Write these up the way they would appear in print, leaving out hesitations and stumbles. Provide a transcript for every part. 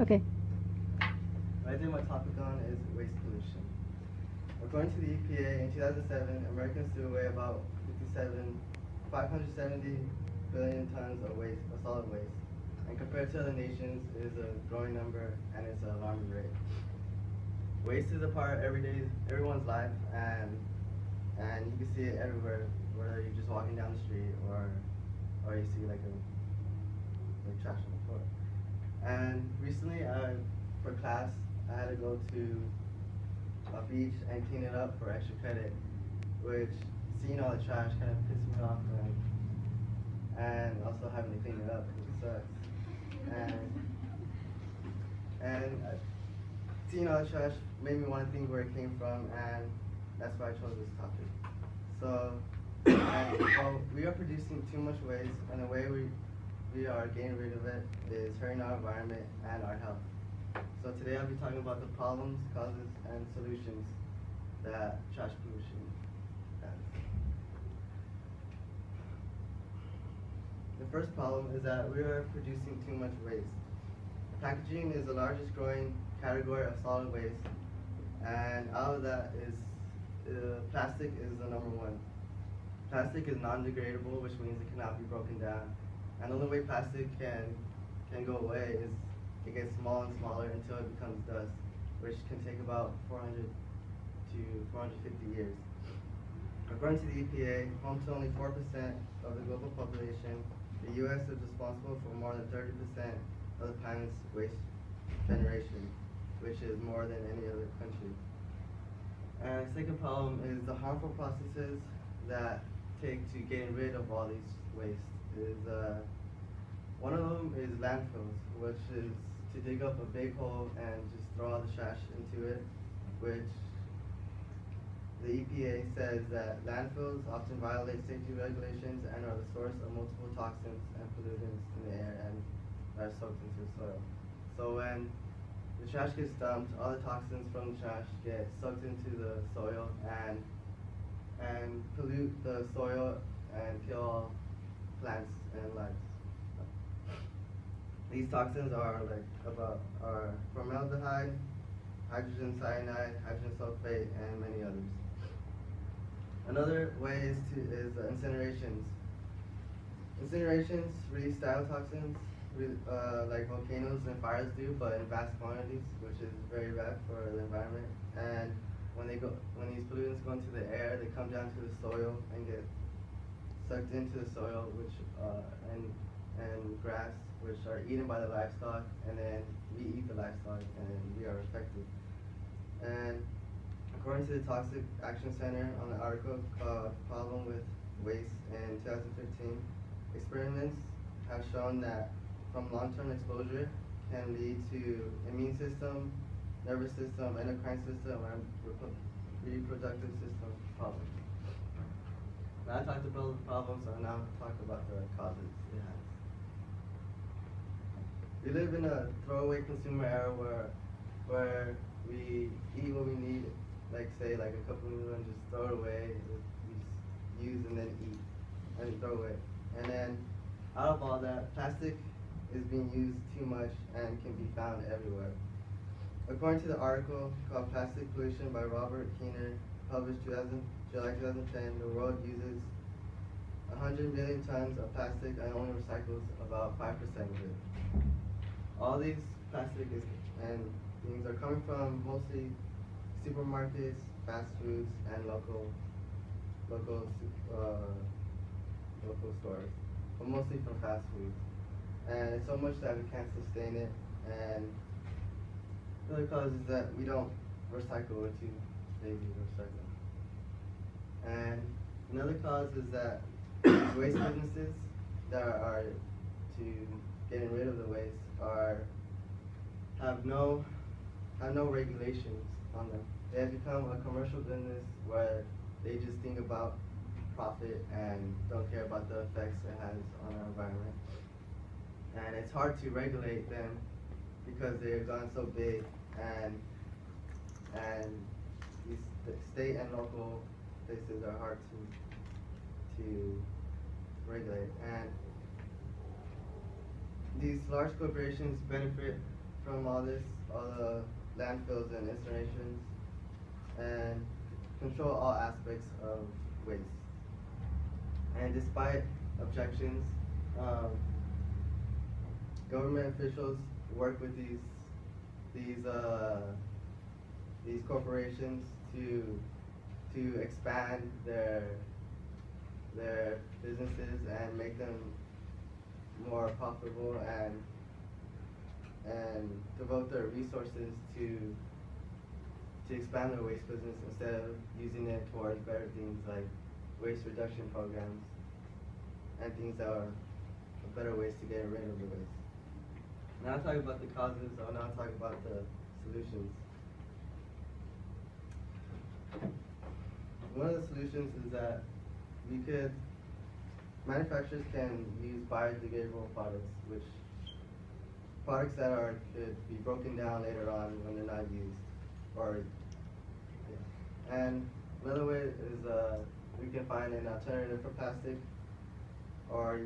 Okay. Right there, my topic on is waste pollution. According to the EPA, in 2007, Americans threw away about 570 billion tons of waste, of solid waste. And compared to other nations, it is a growing number and it's an alarming rate. Waste is a part of everyone's life, and you can see it everywhere, whether you're just walking down the street or you see like trash on the floor. And recently, for class, I had to go to a beach and clean it up for extra credit, which seeing all the trash kind of pissed me off, and also having to clean it up because it sucks. And seeing all the trash made me want to think where it came from, and that's why I chose this topic. So, well, we are producing too much waste, and the way we are getting rid of it is hurting our environment and our health. So today I'll be talking about the problems, causes, and solutions that trash pollution has. The first problem is that we are producing too much waste. Packaging is the largest growing category of solid waste, and out of that is plastic is the number one. Plastic is non-degradable, which means it cannot be broken down. And the only way plastic can go away is it gets smaller and smaller until it becomes dust, which can take about 400 to 450 years. According to the EPA, home to only 4% of the global population, the U.S. is responsible for more than 30% of the planet's waste generation, which is more than any other country. And the second problem is the harmful processes that take to getting rid of all these waste. One of them is landfills, which is to dig up a big hole and just throw all the trash into it, which the EPA says that landfills often violate safety regulations and are the source of multiple toxins and pollutants in the air and are soaked into the soil. So when the trash gets dumped, all the toxins from the trash get sucked into the soil and pollute the soil and kill all plants and life. These toxins are formaldehyde, hydrogen cyanide, hydrogen sulfate, and many others. Another way is incinerations. Incinerations release toxins like volcanoes and fires do, but in vast quantities, which is very bad for the environment. And when these pollutants go into the air, they come down to the soil and get sucked into the soil, which and grass, which are eaten by the livestock, and then we eat the livestock and we are affected. And according to the Toxic Action Center on the article called Problem with Waste in 2015, experiments have shown that from long-term exposure can lead to immune system, nervous system, endocrine system, and reproductive system problems. Now I talked about the problems, so now I'll talk about the causes it has. We live in a throwaway consumer era where we eat what we need, like say like a cup of noodles and just throw it away. We just use and then eat and throw away. And then out of all that, plastic is being used too much and can be found everywhere. According to the article called Plastic Pollution by Robert Keener, published July 2010, the world uses 100 million tons of plastic and only recycles about 5% of it. All these plastic and things are coming from mostly supermarkets, fast foods, and local stores, but mostly from fast foods. And it's so much that we can't sustain it. And the other cause is that we don't recycle, we're too lazy to recycle. And another cause is that waste businesses that are to getting rid of the waste have no regulations on them. They have become a commercial business where they just think about profit and don't care about the effects it has on our environment. And it's hard to regulate them because they've gone so big, and these state and local places are hard to regulate. And these large corporations benefit from all the landfills and incinerations, and control all aspects of waste. And despite objections, government officials work with these corporations to expand their businesses and make them more profitable, and devote their resources to expand their waste business instead of using it towards better things like waste reduction programs and things that are better ways to get rid of the waste. Now I'll talk about the causes, I'll now talk about the solutions. One of the solutions is that manufacturers can use biodegradable products, which products that could be broken down later on when they're not used. And another way is we can find an alternative for plastic, or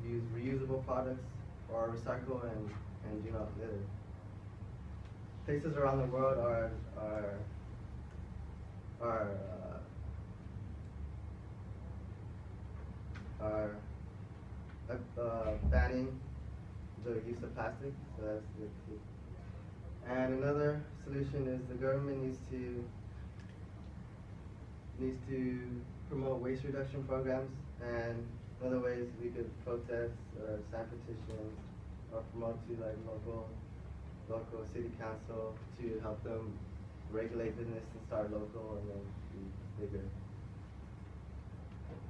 use reusable products, or recycle and do not litter. Places around the world are banning the use of plastic, so that's good too. And another solution is the government needs to promote waste reduction programs, and other ways we could protest or sign petitions or promote to like local city council to help them regulate business and start local and then be bigger.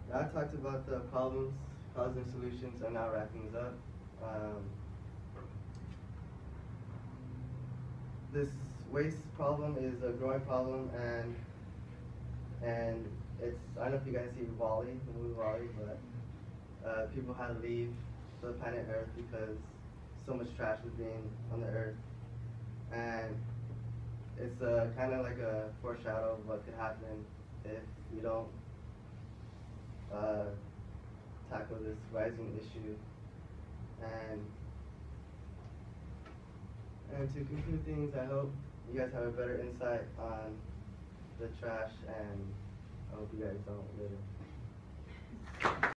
Now I talked about the problems, causes and solutions. I'm now wrapping this up. This waste problem is a growing problem, and it's, I don't know if you guys see WALL-E, the movie WALL-E, but people had to leave the planet Earth because so much trash was being on the Earth, and it's kind of like a foreshadow of what could happen if we don't tackle this rising issue. And to conclude things, I hope you guys have a better insight on the trash, and I hope you guys don't litter.